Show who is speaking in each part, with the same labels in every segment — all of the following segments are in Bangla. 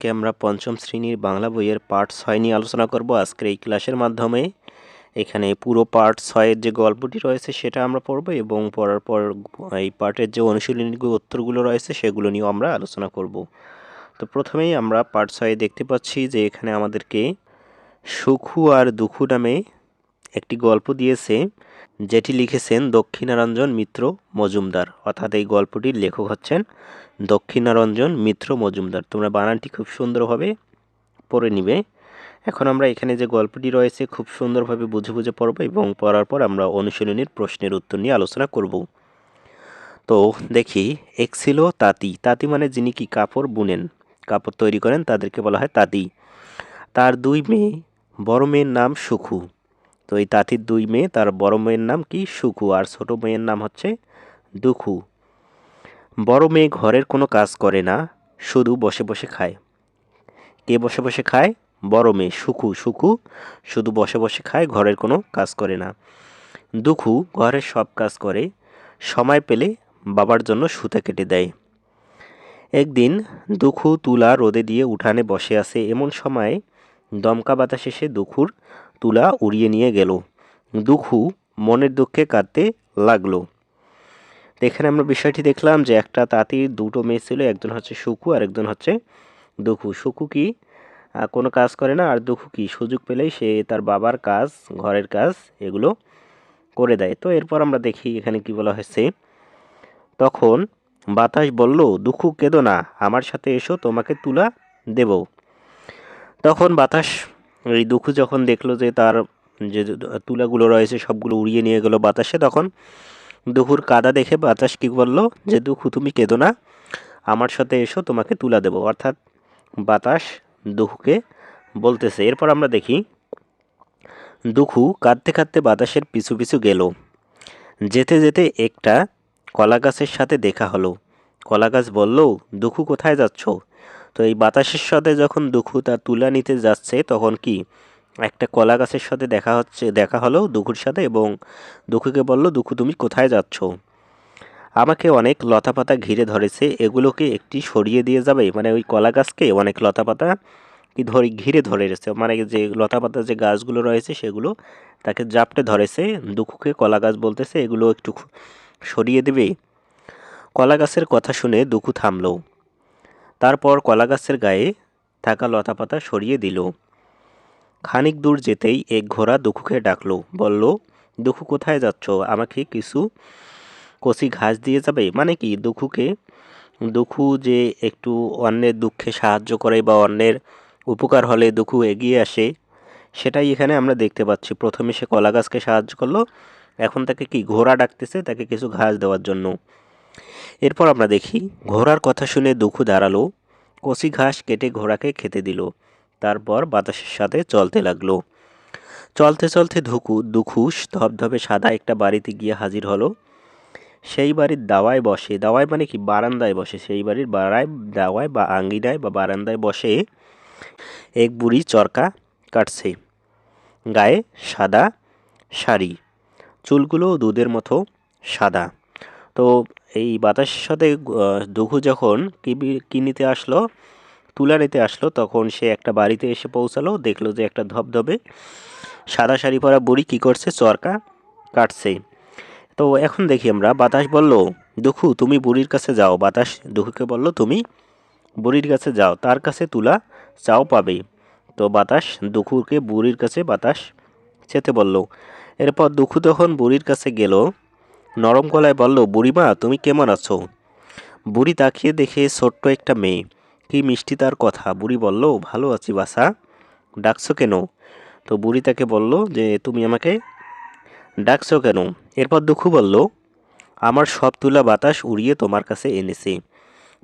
Speaker 1: কে আমরা পঞ্চম শ্রেণীর বাংলা বইয়ের পার্ট ৬ নিয়ে আলোচনা করব আজকের এই ক্লাসের মাধ্যমে। এখানে পুরো পার্ট ৬-এর যে গল্পটি রয়েছে সেটা আমরা পড়ব এবং পড়ার পর এই পার্টের যে অনুশীলনী উত্তরগুলো রয়েছে সেগুলো নিয়েও আমরা আলোচনা করব। তো প্রথমেই আমরা পার্ট ৬-এ দেখতে পাচ্ছি যে এখানে আমাদেরকে সুখু আর দুখু নামে একটি গল্প দিয়েছে, যেটি লিখেছেন দক্ষিণারঞ্জন মিত্র মজুমদার। অর্থাৎ এই গল্পটির লেখক হচ্ছেন দক্ষিণারঞ্জন মিত্র মজুমদার। তোমরা বানানটি খুব সুন্দরভাবে পড়ে নিবে। এখন আমরা এখানে যে গল্পটি রয়েছে খুব সুন্দরভাবে বুঝে বুঝে পড়ব এবং পড়ার পর আমরা অনুশীলনীর প্রশ্নের উত্তর নিয়ে আলোচনা করব। তো দেখি, এক ছিল তাঁতি। তাঁতি মানে যিনি কি কাপড় বুনেন, কাপড় তৈরি করেন, তাদেরকে বলা হয় তাঁতি। তার দুই মেয়ে, বড় মেয়ের নাম সুখু। তো এই তাঁতির দুই মেয়ে, তার বড় মেয়ের নাম কি সুখু আর ছোট মেয়ের নাম হচ্ছে দুখু। বড় মেয়ে ঘরের কোনো কাজ করে না, শুধু বসে বসে খায়। কে বসে বসে খায়? বড় মেয়ে সুখু। সুখু শুধু বসে বসে খায়, ঘরের কোনো কাজ করে না। দুখু ঘরের সব কাজ করে, সময় পেলে বাবার জন্য সুতা কেটে দেয়। একদিন দুখু তুলা রোদে দিয়ে উঠানে বসে আছে, এমন সময় দমকা বাতাস এসে দুখুর তুলা উড়িয়ে নিয়ে গেল। দুখু মনের দুঃখে কাঁদতে লাগলো। এখানে আমরা বিষয়টি দেখলাম যে একটা তাঁতির দুটো মেয়ে ছিল, একজন হচ্ছে সুখু আর একজন হচ্ছে দুখু। সুখু কি কোনো কাজ করে না, আর দুখু কি সুযোগ পেলেই সে তার বাবার কাজ, ঘরের কাজ এগুলো করে দেয়। তো এরপর আমরা দেখি এখানে কি বলা হয়েছে। তখন বাতাস বলল, দুখু কেঁদো না, আমার সাথে এসো, তোমাকে তুলা দেব। তখন বাতাস, এই দুখু যখন দেখলো যে তার যে তুলাগুলো রয়েছে সবগুলো উড়িয়ে নিয়ে গেল বাতাসে, তখন দুখুর কাদা দেখে বাতাস কি বললো যে দুখু তুমি কেঁদো না, আমার সাথে এসো, তোমাকে তুলা দেব। অর্থাৎ বাতাস দুখুকে বলতেছে। এরপর আমরা দেখি, দুখু কাঁদতে কাঁদতে বাতাসের পিছু পিছু গেল। যেতে যেতে একটা কলা গাছের সাথে দেখা হলো। কলা গাছ বলল, দুখু কোথায় যাচ্ছ? তো এই বাতাসের সাথে যখন দুখু তার তুলা নিতে যাচ্ছে তখন কি একটা কলা গাছের সাথে দেখা হলো দুখুর সাথে, এবং দুখুকে বলল, দুখু তুমি কোথায় যাচ্ছ? আমাকে অনেক লতাপাতা ঘিরে ধরেছে, এগুলোকে একটি সরিয়ে দিয়ে যাবে। মানে ওই কলা গাছকে অনেক লতাপাতা কি ঘিরে ধরে রয়েছে, মানে যে লতাপাতা যে গাছগুলো রয়েছে সেগুলো তাকে জাপটে ধরেছে। দুখুকে কলা গাছ বলতেছে এগুলো একটু সরিয়ে দেবে। কলা গাছের কথা শুনে দুখু থামলো। তারপর কলা গাছের গায়ে থাকা লতাপাতা সরিয়ে দিল। খানিক দূর যেতেই এক ঘোড়া দুখুকে ডাকলো, বলল, দুখু কোথায় যাচ্ছ? আমাকে কিছু কচি ঘাস দিয়ে যাবে। মানে কি দুখু যে একটু অন্যের দুঃখে সাহায্য করে বা অন্যের উপকার হলে দুখু এগিয়ে আসে, সেটাই এখানে আমরা দেখতে পাচ্ছি। প্রথমে সে কলা গাছকে সাহায্য করলো, এখন তাকে কি ঘোড়া ডাকতেছে তাকে কিছু ঘাস দেওয়ার জন্য। এরপর আমরা দেখি, ঘোড়ার কথা শুনে দুখু দাঁড়ালো, কচি ঘাস কেটে ঘোড়াকে খেতে দিল, তারপর বাতাসের সাথে চলতে লাগলো। চলতে চলতে দুখু ধবধবে সাদা একটা বাড়িতে গিয়ে হাজির হলো। সেই বাড়ির দাওয়ায় বসে, দাওয়ায় মানে কি বারান্দায় বসে, সেই বাড়ির দাওয়ায় বা আঙ্গিনায় বা বারান্দায় বসে এক বুড়ি চরকা কাটছে। গায়ে সাদা শাড়ি, চুলগুলো দুধের মতো সাদা। তো এই বাতাসের সাথে দুখু যখন কি নিতে আসলো, তুলা নিতে আসলো, তখন সে একটা বাড়িতে এসে পৌঁছালো, দেখলো যে একটা ধবধবে সাদা শাড়ি পরা বুড়ি কি করছে, চরকা কাটছে। তো এখন দেখি আমরা, বাতাস বলল, দুখু তুমি বুড়ির কাছে যাও। বাতাস দুখুকে বলল, তুমি বুড়ির কাছে যাও, তার কাছে তুলা চাও পাবে। তো বাতাস দুখুকে বুড়ির কাছে বাতাস যেতে বলল। এরপর দুখু তখন বুড়ির কাছে গেল, নরম গলায় বলল, বুড়িমা তুমি কেমন আছো? বুড়ি তাকিয়ে দেখে ছোট্ট একটা মেয়ে, কি মিষ্টি তার কথা। বুড়ি বলল, ভালো আছি বাছা, ডাকছো কেন? তো বুড়ি তাকে বলল যে তুমি আমাকে ডাকছো কেন? এরপর দুখু বলল, আমার সব তুলা বাতাস উড়িয়ে তোমার কাছে এনেছে।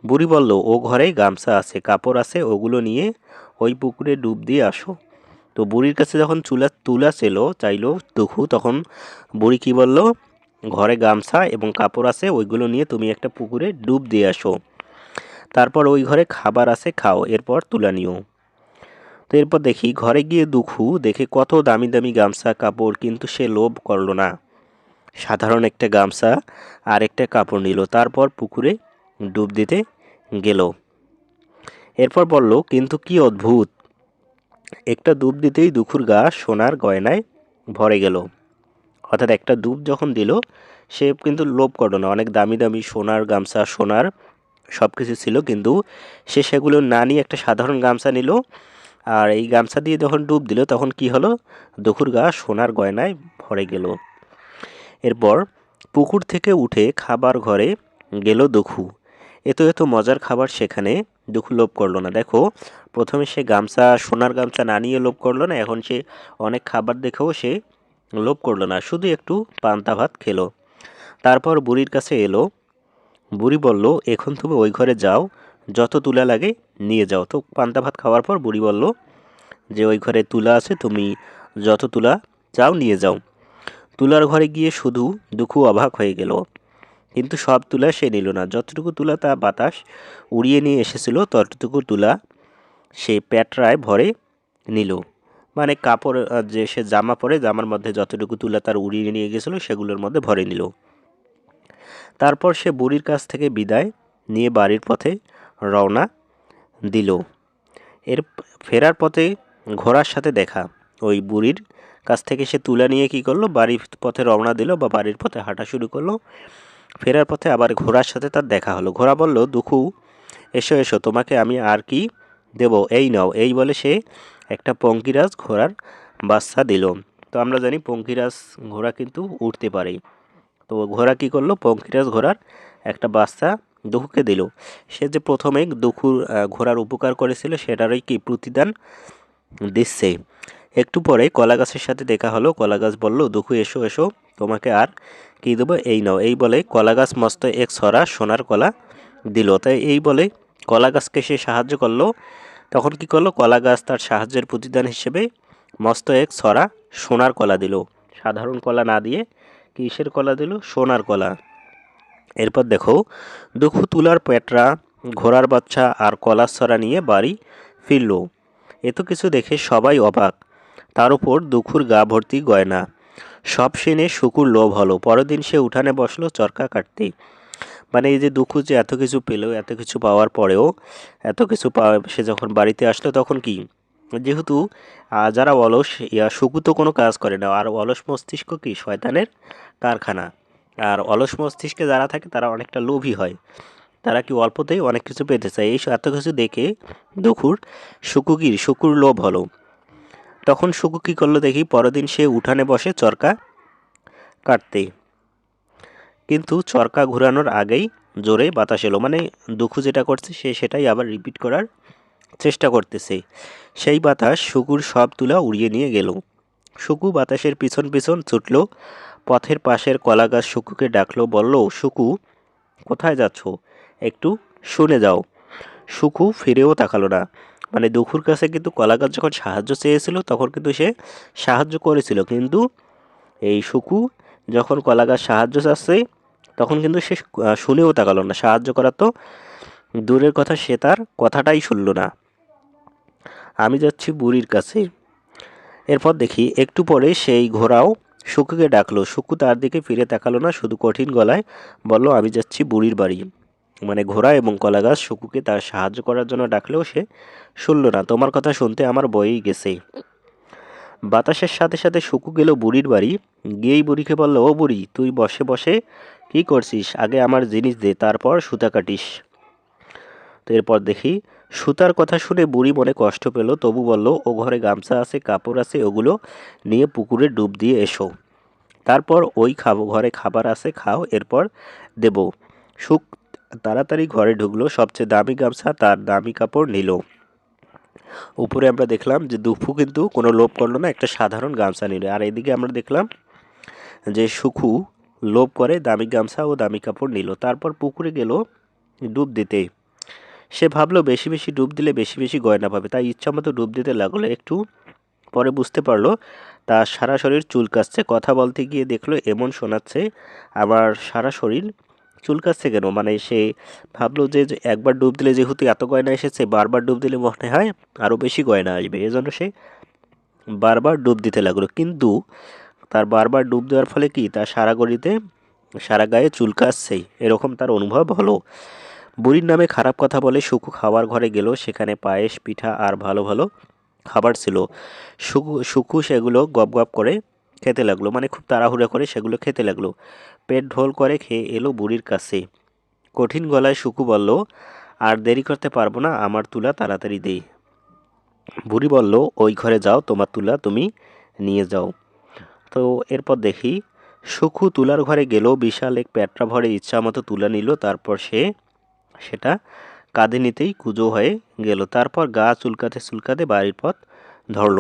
Speaker 1: বুড়ি বলল, ও ঘরে গামছা আছে, কাপড় আছে, ওগুলো নিয়ে ওই পুকুরে ডুব দিয়ে আসো। তো বুড়ির কাছে যখন তুলা চাইলো দুখু, তখন বুড়ি কি বলল, ঘরে গামছা এবং কাপড় আছে, ওইগুলো নিয়ে তুমি একটা পুকুরে ডুব দিয়ে আসো, তারপর ওই ঘরে খাবার আছে, খাও, এরপর তুলা নিও। তো এরপর দেখি, ঘরে গিয়ে দুখু দেখে কত দামি দামি গামছা কাপড়, কিন্তু সে লোভ করলো না, সাধারণ একটা গামছা আর একটা কাপড় নিল, তারপর পুকুরে ডুব দিতে গেল। এরপর বলল, কিন্তু কি অদ্ভুত, একটা ডুব দিতেই দুখুর গা সোনার গয়নায় ভরে গেল। অর্থাৎ একটা ডুব যখন দিল, সে কিন্তু লোভ করলো না। অনেক দামি দামি সোনার গামছা, সোনার সব কিছু ছিল, কিন্তু সে সেগুলো না নিয়ে একটা সাধারণ গামছা নিল। আর এই গামছা দিয়ে যখন ডুব দিল তখন কি হলো, দুখুর গা সোনার গয়নায় ভরে গেল। এরপর পুকুর থেকে উঠে খাবার ঘরে গেল দুখু। এত এত মজার খাবার সেখানে, দুখু লোভ করলো না। দেখো, প্রথমে সে গামছা, সোনার গামছা না নিয়ে লোভ করলো না, এখন সে অনেক খাবার দেখেও সে লোভ করলো না, শুধু একটু পান্তা ভাত খেলো। তারপর বুড়ির কাছে এলো। বুড়ি বলল, এখন তুমি ওই ঘরে যাও, যত তুলা লাগে নিয়ে যাও। তো পান্তা ভাত খাওয়ার পর বুড়ি বলল যে ওই ঘরে তুলা আছে, তুমি যত তুলা চাও নিয়ে যাও। তুলার ঘরে গিয়ে শুধু দুখু অবাক হয়ে গেল, কিন্তু সব তুলা সে নিল না। যতটুকু তুলা তা বাতাস উড়িয়ে নিয়ে এসেছিল ততটুকু তুলা সে প্যাটরায় ভরে নিল। মানে কাপড়, যে সে জামা পরে জামার মধ্যে যতটুকু তুলা তার উড়িয়ে নিয়ে গেছিলো সেগুলোর মধ্যে ভরে নিল। তারপর সে বুড়ির কাছ থেকে বিদায় নিয়ে বাড়ির পথে রওনা দিল। এর ফেরার পথে ঘোড়ার সাথে দেখা। ওই বুড়ির কাছ থেকে সে তুলা নিয়ে কি করলো, বাড়ির পথে রওনা দিল বা বাড়ির পথে হাঁটা শুরু করলো। ফেরার পথে আবার ঘোড়ার সাথে তার দেখা হলো। ঘোড়া বলল, দুখু এসো এসো, তোমাকে আমি আর কি দেব, এই নাও। এই বলে সে একটা পঙ্কিরাজ ঘোড়ার বাচ্চা দিল। তো আমরা জানি পঙ্কিরাজ ঘোড়া কিন্তু উঠতে পারে। তো ঘোড়া কি করলো, পঙ্কিরাজ ঘোড়ার একটা বাচ্চা দুখুকে দিল। সে যে প্রথমে দুখুর ঘোড়ার উপকার করেছিল সেটারই কি প্রতিদান দিচ্ছে। একটু পরে কলা গাছের সাথে দেখা হলো। কলা গাছ বলল, দুখু এসো এসো, তোমাকে আর কি দেবো, এই নাও। এই বলে কলা গাছ মস্ত এক ছড়া সোনার কলা দিল। তাই এই বলে কলা গাছকে সে সাহায্য করলো। তখন কি করলো, কলা গাছ তার সাহায্যের প্রতিদান হিসেবে মস্ত এক ছড়া সোনার কলা দিল। সাধারণ কলা না দিয়ে কিসের কলা দিল, সোনার কলা। এরপর দেখো, দুখু তুলার পেটরা, ঘোড়ার বাচ্চা আর কলার ছড়া নিয়ে বাড়ি ফিরল। এত কিছু দেখে সবাই অবাক, তার উপর দুখুর গা ভর্তি গয়না। সব শুনে শুকুর লোভ হলো। পরের দিন সে উঠানে বসলো চরকা কাটতে। মানে এই যে দুখু যে এত কিছু পেল, এত কিছু পাওয়ার পরেও, এত কিছু সে যখন বাড়িতে আসলো তখন কি, যেহেতু যারা অলস, শুকু তো কোনো কাজ করে না, আর অলস মস্তিষ্ক কি শয়তানের কারখানা। আর অলস মস্তিষ্কে যারা থাকে তারা অনেকটা লোভী হয়, তারা কি অল্পতেই অনেক কিছু পেতে চায়। এই এত কিছু দেখে দুখুর শুকুর লোভ হলো। তখন শুকু কী করলো দেখি, পরের দিন সে উঠানে বসে চরকা কাটতে। কিন্তু চরকা ঘুরানোর আগেই জোরে বাতাস এলো। মানে দুখু যেটা করছে সে সেটাই আবার রিপিট করার চেষ্টা করতেছে। সেই বাতাস শুকুর সব তুলা উড়িয়ে নিয়ে গেল। শুকু বাতাসের পিছন পিছন ছুটল। পথের পাশের কলা গাছ শুকুকে ডাকলো, বলল, শুকু কোথায় যাচ্ছ, একটু শুনে যাও। শুকু ফিরেও তাকালো না। মানে দুখুর কাছে কিন্তু কলা গাছ যখন সাহায্য চেয়েছিল তখন কিন্তু সে সাহায্য করেছিল, কিন্তু এই শুকু যখন কলা গাছ সাহায্য চাচ্ছে তখন কিন্তু সে শুনেও তাকালো না। সাহায্য করা তো দূরের কথা, সে তার কথাটাই শুনল না। আমি যাচ্ছি বুড়ির কাছে। এরপর দেখি একটু পরে সেই ঘোড়াও শুকুকে ডাকলো। শুকু তার দিকে ফিরে তাকালো না, শুধু কঠিন গলায় বলল, আমি যাচ্ছি বুড়ির বাড়ি। মানে ঘোড়া এবং কলা গাছ শুকুকে তার সাহায্য করার জন্য ডাকলেও সে শুনল না। তোমার কথা শুনতে আমার বয়েই গেছে। বাতাসের সাথে সাথে শুকু গেল বুড়ির বাড়ি। গিয়েই বুড়িকে বলল, ও বুড়ি, তুই বসে বসে কি করছিস, আগে আমার জিনিস দে, তারপর সুতা কাটিস। তো এরপর দেখি সুতার কথা শুনে বুড়ি মনে কষ্ট পেল, তবু বলল, ও ঘরে গামছা আছে, কাপড় আছে, ওগুলো নিয়ে পুকুরে ডুব দিয়ে এসো। তারপর ওই ঘরে খাবার আছে, খাও, এরপর দেব। সুখ তাড়াতাড়ি ঘরে ঢুকলো, সবচেয়ে দামি গামছা তার দামি কাপড় নিল। উপরে আমরা দেখলাম যে দুফু কিন্তু কোনো লোভ করলো না, একটা সাধারণ গামছা নিল। আর এদিকে আমরা দেখলাম যে সুখু লোভ করে দামি গামছা ও দামি কাপড় নিল। তারপর পুকুরে গেল ডুব দিতে। সে ভাবলো বেশি বেশি ডুব দিলে বেশি বেশি গয়না পাবে, তাই ইচ্ছামতো ডুব দিতে লাগলো। একটু পরে বুঝতে পারলো তার সারা শরীর চুলকাচ্ছে। কথা বলতে গিয়ে দেখলো এমন শোনাচ্ছে, আবার সারা শরীর চুলকাচ্ছে কেন। মানে সে ভাবলো যে একবার ডুব দিলে যেহেতু এত গয়না এসেছে, বারবার ডুব দিলে মনে হয় আরও বেশি গয়না আসবে, এজন্য সে বারবার ডুব দিতে লাগলো। কিন্তু তার বারবার ডুব দেওয়ার ফলে কি, তার সারা গায়ে চুলকাচ্ছে, এরকম তার অনুভব হলো। বুড়ির নামে খারাপ কথা বলে সুখু খাওয়ার ঘরে গেল। সেখানে পায়েস, পিঠা আর ভালো ভালো খাবার ছিল। সুখু সেগুলো গপ গপ করে খেতে লাগলো, মানে খুব তাড়াহুড়ো করে সেগুলো খেতে লাগলো। পেট ঢোল করে খেয়ে এলো বুড়ির কাছে। কঠিন গলায় সুখু বলল, আর দেরি করতে পারবো না, আমার তুলা তাড়াতাড়ি দে। বুড়ি বলল, ওই ঘরে যাও, তোমার তুলা তুমি নিয়ে যাও। তো এরপর দেখি সুখু তুলার ঘরে গেল, বিশাল এক প্যাটরা ভরে ইচ্ছা মতো তুলা নিল। তারপর সে সেটা কাঁধে নিতেই কুঁজো হয়ে গেল। তারপর গা চুলকাতে চুলকাতে বাড়ির পথ ধরল।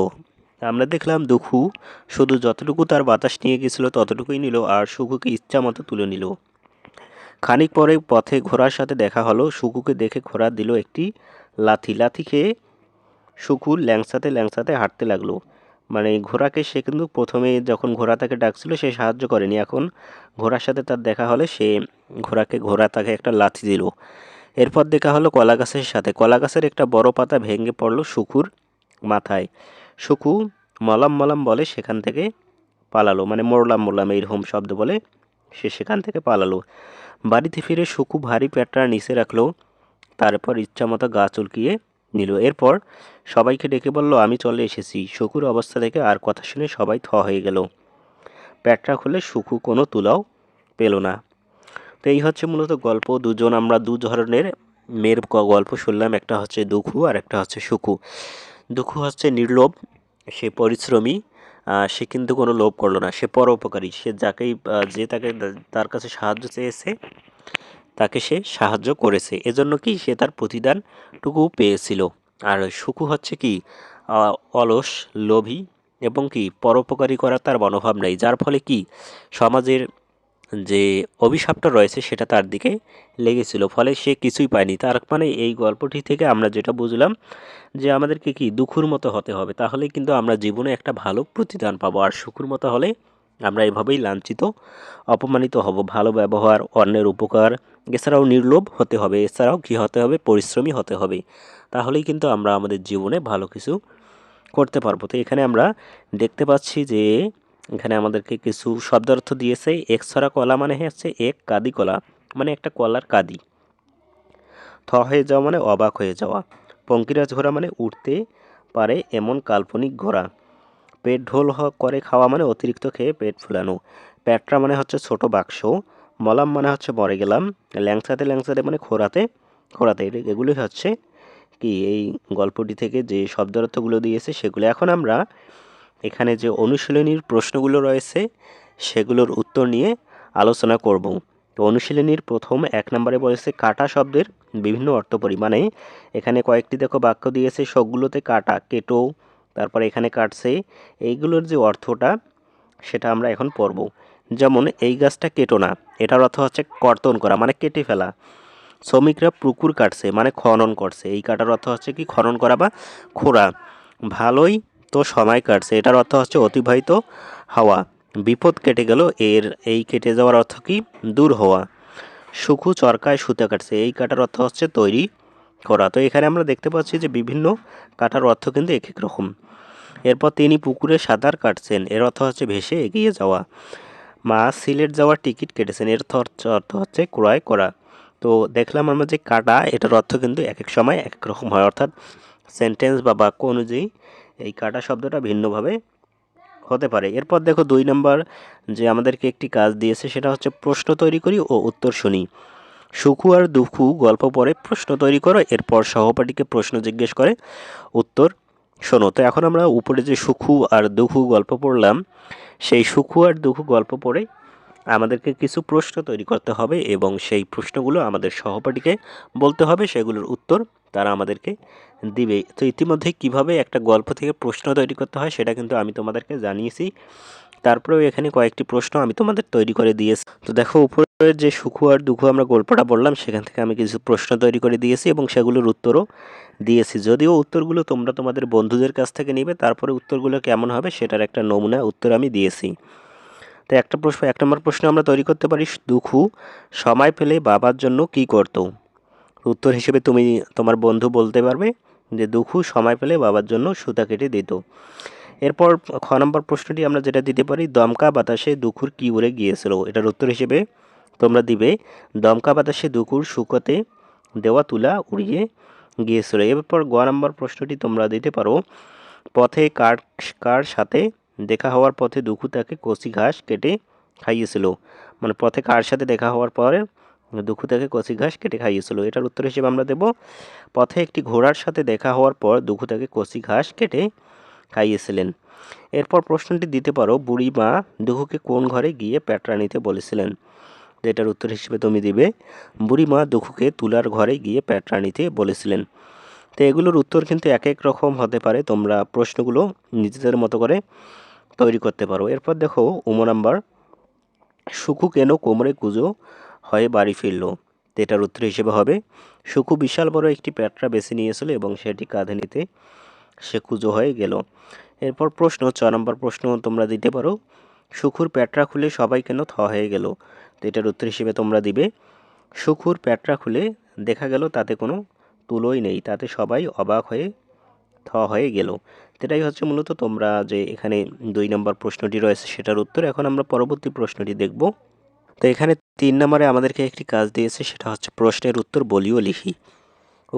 Speaker 1: আমরা দেখলাম দুখু শুধু যতটুকু তার বাতাস নিয়ে গেছিল ততটুকুই নিল, আর সুখুকে ইচ্ছা মতো তুলে নিল। খানিক পরে পথে ঘোড়ার সাথে দেখা হলো। সুকুকে দেখে ঘোড়া দিল একটি লাথি। লাথি খেয়ে সুকু ল্যাংসাতে ল্যাংসাতে হাঁটতে লাগলো। মানে ঘোড়াকে সে কিন্তু প্রথমে যখন ঘোড়া তাকে ডাকছিল সে সাহায্য করেনি, এখন ঘোড়ার সাথে তার দেখা হলে সে ঘোড়া তাকে একটা লাথি দিল। এরপর দেখা হলো কলা গাছের সাথে। কলা গাছের একটা বড় পাতা ভেঙে পড়লো সুকুর মাথায়। সুকু মলাম মলাম বলে সেখান থেকে পালালো, মানে মরলাম মরলাম এইরকম শব্দ বলে সে সেখান থেকে পালালো। বাড়িতে ফিরে সুকু ভারী পেটটা নিচে রাখলো, তারপর ইচ্ছামতো গা চুলকিয়ে নিল। এরপর সবাইকে ডেকে বলল, আমি চলে এসেছি। সুকুর অবস্থা দেখে আর কথা শুনে সবাই থ হয়ে গেল। পেটটা খুলে সুকু কোনো তুলাও পেল না। তো এই হচ্ছে মূলত গল্প। আমরা দু ধরনের মেয়ের গল্প শুনলাম, একটা হচ্ছে দুখু আর একটা হচ্ছে সুকু। দুখু হচ্ছে নির্লোভ, সে পরিশ্রমী, সে কিন্তু কোনো লোভ করলো না, সে পরোপকারী। সে যে তাকে তার কাছে সাহায্য চেয়েছে তাকে সে সাহায্য করেছে, এজন্য কি সে তার প্রতিদানটুকু পেয়েছিল। আর সুকু হচ্ছে কি অলস, লোভী এবং কি পরোপকারী করার তার মনোভাব নেই, যার ফলে কি সমাজের যে অভিশাপটা রয়েছে সেটা তার দিকে লেগেছিল, ফলে সে কিছুই পায়নি। তার মানে এই গল্পটি থেকে আমরা যেটা বুঝলাম যে আমাদেরকে কি দুখুর মতো হতে হবে, তাহলেই কিন্তু আমরা জীবনে একটা ভালো প্রতিদান পাবো। আর সুখুর মতো হলে আমরা এভাবেই লাঞ্ছিত অপমানিত হব। ভালো ব্যবহার, অন্যের উপকার, এছাড়াও নির্লোভ হতে হবে, এছাড়াও কি হতে হবে, পরিশ্রমী হতে হবে। তাহলেই কিন্তু আমরা আমাদের জীবনে ভালো কিছু করতে পারবো। তো এখানে আমরা দেখতে পাচ্ছি যে এখানে আমাদেরকে কিছু শব্দার্থ দিয়েছে। একছড়া কলা মানে হচ্ছে এক কাঁদি কলা, মানে একটা কলার কাঁদি। থ হয়ে যাওয়া মানে অবাক হয়ে যাওয়া। পঙ্কিরাজ ঘোড়া মানে উঠতে পারে এমন কাল্পনিক ঘোড়া। পেট ঢোল করে খাওয়া মানে অতিরিক্ত খেয়ে পেট ফুলানো। প্যাটরা মানে হচ্ছে ছোট বাক্স। মলাম মানে হচ্ছে মরে গেলাম। ল্যাংচাতে ল্যাংচাতে মানে খোরাতে খোরাতে, এগুলি হচ্ছে কি এই গল্পটি থেকে যে শব্দার্থগুলো দিয়েছে সেগুলো। এখন আমরা এখানে যে অনুশীলনীর প্রশ্নগুলো রয়েছে সেগুলোর উত্তর নিয়ে আলোচনা করব। তো অনুশীলনীর প্রথম 1 নম্বরে বলেছে কাটা শব্দের বিভিন্ন অর্থপরি, মানে এখানে কয়েকটি দেখো বাক্য দিয়েছে, সবগুলোতে কাটা, কেটো, তারপরে এখানে কাটছে, এইগুলোর যে অর্থটা সেটা আমরা এখন পড়ব। যেমন এই গাছটা কেটো না, এটার অর্থ হচ্ছে কর্তন করা, মানে কেটে ফেলা। শ্রমিকরা পুকুর কাটছে, মানে খনন করছে, এই কাটার অর্থ হচ্ছে কি খনন করা বা খোঁড়া। ভালোই তো সময় কাটছে, এটার অর্থ হচ্ছে অতিবাহিত হওয়া। বিপদ কেটে গেল, এই কেটে যাওয়ার অর্থ কি দূর হওয়া। সুখু চরকায় সুতা কাটছে, এই কাটার অর্থ হচ্ছে তৈরি করা। তো এখানে আমরা দেখতে পাচ্ছি যে বিভিন্ন কাটার অর্থ কিন্তু এক এক রকম। এরপর তিনি পুকুরে সাঁতার কাটছেন, এর অর্থ হচ্ছে ভেসে এগিয়ে যাওয়া। মা সিলেট যাওয়ার টিকিট কেটেছেন, এর অর্থ হচ্ছে ক্রয় করা। তো দেখলাম আমরা যে কাটা, এটার অর্থ কিন্তু এক এক সময় এক এক রকম হয়, অর্থাৎ সেন্টেন্স বা বাক্য অনুযায়ী এই কাটা শব্দটা ভিন্নভাবে হতে পারে। এরপর দেখো 2 নম্বর যে আমাদেরকে একটি কাজ দিয়েছে, সেটা হচ্ছে প্রশ্ন তৈরি করি ও উত্তর শুনি। সুখু আর দুখু গল্প পড়ে প্রশ্ন তৈরি করো, এরপর সহপাঠীকে প্রশ্ন জিজ্ঞেস করে উত্তর শোনো। তো এখন আমরা উপরে যে সুখু আর দুখু গল্প পড়লাম, সেই সুখু আর দুখু গল্প পড়ে আমাদেরকে কিছু প্রশ্ন তৈরি করতে হবে এবং সেই প্রশ্নগুলো আমাদের সহপাঠীকে বলতে হবে, সেগুলোর উত্তর তারা আমাদেরকে দিবে। তো ইতিমধ্যে কিভাবে একটা গল্প থেকে প্রশ্ন তৈরি করতে হয় সেটা কিন্তু আমি তোমাদেরকে জানিয়েছি। তারপরেও এখানে কয়েকটি প্রশ্ন আমি তোমাদের তৈরি করে দিয়েছি। তো দেখো উপরের যে সুখু আর দুখু আমরা গল্পটা বললাম সেখান থেকে আমি কিছু প্রশ্ন তৈরি করে দিয়েছি এবং সেগুলোর উত্তরও দিয়েছি। যদিও উত্তরগুলো তোমরা তোমাদের বন্ধুদের কাছ থেকে নিবে, তারপরে উত্তরগুলো কেমন হবে সেটার একটা নমুনা উত্তর আমি দিয়েছি। তো 1 নম্বর প্রশ্ন আমরা তৈরি করতে পারি, দুখু সময় পেলে বাবার জন্য কি করতো। উত্তর হিসেবে তুমি তোমার বন্ধু বলতে পারবে যে দুখু সময় পেলে বাবার জন্য সুতা কেটে দিত। এরপর খ নম্বর প্রশ্নটি আমরা যেটা দিতে পারি, দমকা বাতাসে দুখুর কি উড়ে গিয়েছিল, এটার উত্তর হিসেবে তোমরা দিবে দমকা বাতাসে দুখুর শুকোতে দেওয়া তুলা উড়িয়ে গিয়েছিল। এরপর গ নম্বর প্রশ্নটি তোমরা দিতে পারো, পথে কার কার সাথে দেখা হওয়ার পথে দুঃখু তাকে কচি ঘাস কেটে খাইয়েছিল। মানে পথে কার সাথে দেখা হওয়ার পরে দুঃখু তাকে কচি ঘাস কেটে খাইয়েছিল। এটার উত্তর হিসেবে আমরা দেব, পথে একটি ঘোড়ার সাথে দেখা হওয়ার পর দুঃখু তাকে কচি ঘাস কেটে খাইয়েছিলেন। এরপর প্রশ্নটি দিতে পারো, বুড়ি মা দুঃখুকে কোন ঘরে গিয়ে প্যাঁটরা নিতে বলেছিলেন। এটার উত্তর হিসেবে তুমি দিবে, বুড়ি মা দুঃখুকে তুলার ঘরে গিয়ে প্যাঁটরা নিতে বলেছিলেন। তো এগুলোর উত্তর কিন্তু এক এক রকম হতে পারে, তোমরা প্রশ্নগুলো নিজেদের মতো করে তৈরি করতে পারো। এরপর দেখো উম নাম্বার, সুখু কেন কোমরে কুঁজো হয়ে বাড়ি ফিরল। এটার উত্তর হিসেবে হবে, সুখু বিশাল বড় একটি প্যাঁটরা বেছে নিয়েছিল এবং সেটি কাঁধে নিতে সে কুঁজো হয়ে গেল। এরপর প্রশ্ন 6 নম্বর প্রশ্ন তোমরা দিতে পারো, সুখুর প্যাঁটরা খুলে সবাই কেন থ হয়ে গেল। তো এটার উত্তর হিসেবে তোমরা দিবে, সুখুর প্যাঁটরা খুলে দেখা গেল তাতে কোনো তুলোই নেই, তাতে সবাই অবাক হয়ে থ হয়ে গেল। এটাই হচ্ছে মূলত তোমরা যে এখানে 2 নম্বর প্রশ্নটি রয়েছে সেটার উত্তর। এখন আমরা পরবর্তী প্রশ্নটি দেখব। তো এখানে 3 নম্বরে আমাদেরকে একটি কাজ দিয়েছে, সেটা হচ্ছে প্রশ্নের উত্তর বলিও লিখি।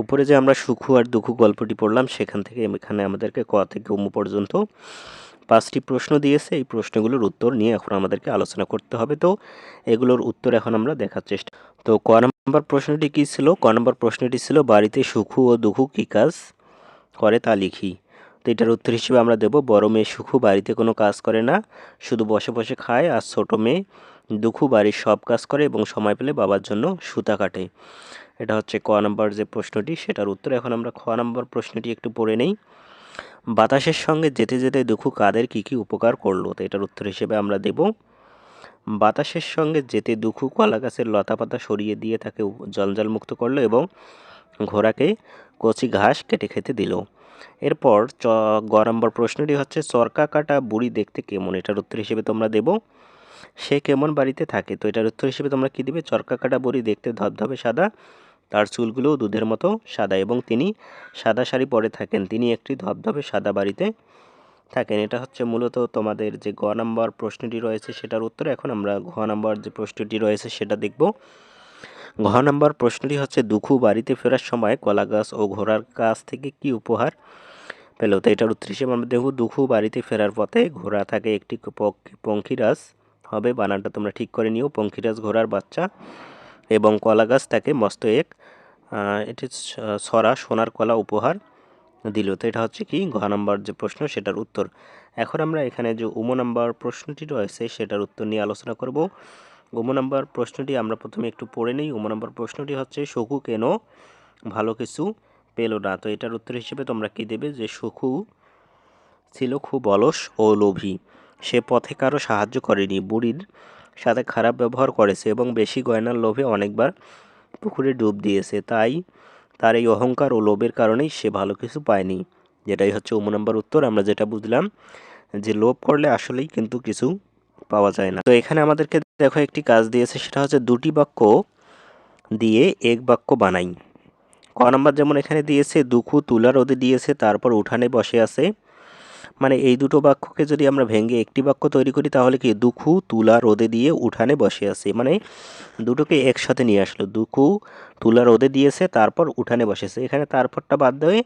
Speaker 1: উপরে যে আমরা সুখু আর দুঃখু গল্পটি পড়লাম সেখান থেকে এখানে আমাদেরকে ক থেকে উম পর্যন্ত 5টি প্রশ্ন দিয়েছে। এই প্রশ্নগুলোর উত্তর নিয়ে এখন আমাদেরকে আলোচনা করতে হবে। তো এগুলোর উত্তর এখন আমরা দেখার চেষ্টা। তো ক নম্বর প্রশ্নটি কী ছিল? ক নম্বর প্রশ্নটি ছিল, বাড়িতে সুখু ও দুঃখু কী কাজ করে তা লিখি। তো এটার উত্তর হিসেবে আমরা দেব, বড় মেয়ে সুখু বাড়িতে কোনো কাজ করে না, শুধু বসে বসে খায়, আর ছোট মেয়ে দুঃখু বাড়ির সব কাজ করে এবং সময় পেলে বাবার জন্য সুতা কাটে। এটা হচ্ছে ক নম্বর যে প্রশ্নটি সেটার উত্তর। এখন আমরা খ নম্বর প্রশ্নটি একটু পড়ে নেই। বাতাসের সঙ্গে যেতে যেতে দুঃখু কাদের কী কী উপকার করলো। তো এটার উত্তর হিসেবে আমরা দেব, বাতাসের সঙ্গে যেতে দুঃখু কলা গাছের লতাপাতা সরিয়ে দিয়ে তাকে জঞ্জাল মুক্ত করলো এবং ঘোড়াকে কচি ঘাস কেটে খেতে দিল। এরপর গ নম্বর প্রশ্নটি হচ্ছে, চরকা কাটা বুড়ি দেখতে কেমন। এটার উত্তর হিসেবে তোমরা দেব, সে কেমন বাড়িতে থাকে। তো এটার উত্তর হিসেবে তোমরা কি দিবে, চরকা কাটা বুড়ি দেখতে ধবধবে সাদা, তার চুলগুলোও দুধের মতো সাদা এবং তিনি সাদা শাড়ি পরে থাকেন, তিনি একটি ধবধবে সাদা বাড়িতে থাকেন। এটা হচ্ছে মূলত তোমাদের যে গ নম্বর প্রশ্নটি রয়েছে সেটার উত্তর। এখন আমরা ঘ নম্বর যে প্রশ্নটি রয়েছে সেটা দেখব। ঘ নম্বর প্রশ্নটি হচ্ছে, দুঃখু বাড়িতে ফেরার সময় কলা গাছ ও ঘোড়ার কাছ থেকে কি উপহার পেল। তো এটার উত্তর হিসেবে আমরা দেখব, দুঃখু বাড়িতে ফেরার পথে ঘোড়া থাকে একটি পঙ্খিরাজ, হবে বানানটা তোমরা ঠিক করে নিও, পঙ্খিরাজ ঘোড়ার বাচ্চা, এবং কলা গাছ তাকে মস্ত এক এটি ছড়া সোনার কলা উপহার দিল। তো এটা হচ্ছে কি ঘ নম্বর যে প্রশ্ন সেটার উত্তর। এখন আমরা এখানে যে উম নম্বর প্রশ্নটি রয়েছে সেটার উত্তর নিয়ে আলোচনা করব। উম নম্বর প্রশ্নটি আমরা প্রথমে একটু পড়ে নিই। উম নম্বর প্রশ্নটি হচ্ছে, সুখু কেন ভালো কিছু পেল না। তো এটার উত্তর হিসেবে তোমরা কি দেবে, যে সুখু ছিল খুব অলস ও লোভী, সে পথে কারো সাহায্য করেনি, বুড়ির সাথে খারাপ ব্যবহার করেছে এবং বেশি গয়নার লোভে অনেকবার পুকুরে ডুব দিয়েছে। তাই তার এই অহংকার ও লোভের কারণেই সে ভালো কিছু পায়নি। যেটাই হচ্ছে উম নম্বর উত্তর। আমরা যেটা বুঝলাম যে লোভ করলে আসলেই কিন্তু কিছু পাওয়া যায় না। তো এখানে আমাদেরকে দেখো একটি কাজ দিয়েছে, সেটা হচ্ছে দুটি বাক্য দিয়ে এক বাক্য বানাই। ক নম্বর যেমন এখানে দিয়েছে, দুঃখু তুলা রোদে দিয়েছে তারপর উঠানে বসে আছে। মানে এই দুটো বাক্যকে যদি আমরা ভেঙে একটি বাক্য তৈরি করি তাহলে কি, দুঃখু তুলা রোদে দিয়ে উঠানে বসে আছে, মানে দুটোকে একসাথে নিয়ে আসলো, দুঃখু তুলা রোদে দিয়েছে তারপর উঠানে বসেছে। এখানে তারপরটা বাদ দিয়ে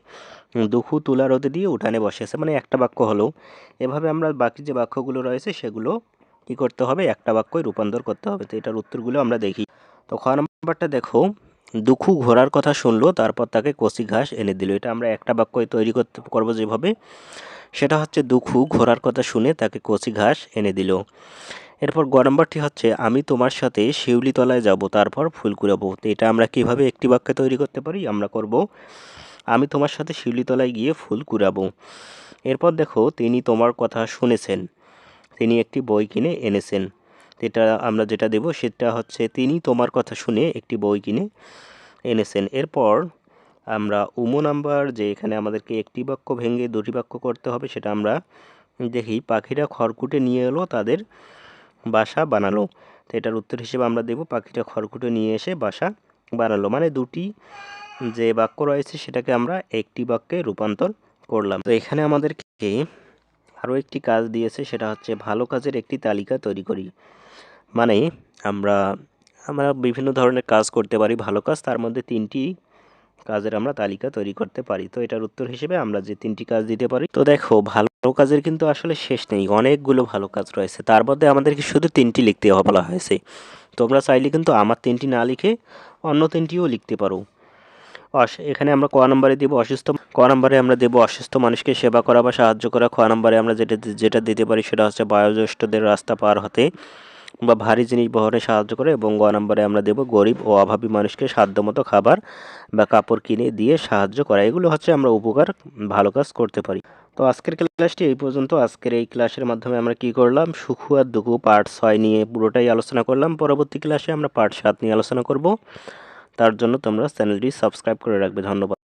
Speaker 1: দুঃখু তুলা রোদে দিয়ে উঠানে বসেছে, মানে একটা বাক্য হলো। এভাবে আমরা বাকি যে বাক্যগুলো রয়েছে সেগুলো কি করতে হবে, একটা বাক্যই রূপান্তর করতে হবে। তো এটার উত্তরগুলো আমরা দেখি। তো খ নম্বরটা দেখো, দুঃখু ঘোড়ার কথা শুনলো তারপর তাকে কচি ঘাস এনে দিল। এটা আমরা একটা বাক্যই তৈরি করবো যেভাবে, সেটা হচ্ছে, দুঃখু ঘোড়ার কথা শুনে তাকে কচি ঘাস এনে দিল। এরপর গ নম্বরটি হচ্ছে, আমি তোমার সাথে শিউলিতলায় যাব তারপর ফুল কুড়াবো। তো এটা আমরা কিভাবে একটি বাক্যে তৈরি করতে পারি, আমরা করব, আমি তোমার সাথে শিউলিতলায় গিয়ে ফুল কুড়াবো। এরপর দেখো, তিনি তোমার কথা শুনেছেন, তিনি একটি বই কিনে এনেছেন। এটা আমরা যেটা দেব সেটা হচ্ছে, তিনি তোমার কথা শুনে একটি বই কিনে এনেছেন। এরপর আমরা উম নাম্বার যে এখানে আমাদেরকে একটি বাক্য ভেঙে দুটি বাক্য করতে হবে সেটা আমরা দেখি। পাখিরা খড়কুটে নিয়ে এলো, তাদের বাসা বানালো। তো এটার উত্তর হিসেবে আমরা দেব, পাখিটা খড়কুটে নিয়ে এসে বাসা বানালো। মানে দুটি যে বাক্য রয়েছে সেটাকে আমরা একটি বাক্যে রূপান্তর করলাম। তো এখানে আমাদেরকে আরও একটি কাজ দিয়েছে, সেটা হচ্ছে ভালো কাজের একটি তালিকা তৈরি করি। মানে আমরা আমরা বিভিন্ন ধরনের কাজ করতে পারি, ভালো কাজ, তার মধ্যে 3টি কাজের আমরা তালিকা তৈরি করতে পারি। তো এটার উত্তর হিসেবে আমরা যে 3টি কাজ দিতে পারি। তো দেখো, ভালো কাজের কিন্তু আসলে শেষ নেই, অনেকগুলো ভালো কাজ রয়েছে, তার মধ্যে আমাদেরকে শুধু 3টি লিখতে বলা হয়েছে। তোমরা চাইলে কিন্তু আমার 3টি না লিখে অন্য 3টিও লিখতে পারো। এখানে আমরা ক নম্বরে দেব অসুস্থ। ক নম্বরে আমরা দেব অসুস্থ মানুষকে সেবা করা বা সাহায্য করা। খ নম্বরে আমরা যেটা দিতে পারি সেটা হচ্ছে বয়োজ্যেষ্ঠদের রাস্তা পার হতে বা ভারী জিনিস বহনে সাহায্য করে। এবং গ নম্বরে আমরা দেব গরিব ও অভাবী মানুষকে সাধ্যমতো খাবার বা কাপড় কিনে দিয়ে সাহায্য করা। এগুলো হচ্ছে আমরা উপকার, ভালো কাজ করতে পারি। তো আজকের ক্লাসটি এই পর্যন্ত। আজকের এই ক্লাসের মাধ্যমে আমরা কি করলাম, সুখু আর দুঃখু পার্ট 6 নিয়ে পুরোটাই আলোচনা করলাম। পরবর্তী ক্লাসে আমরা পার্ট 7 নিয়ে আলোচনা করব। তার জন্য তোমরা চ্যানেলটি সাবস্ক্রাইব করে রাখবে। ধন্যবাদ।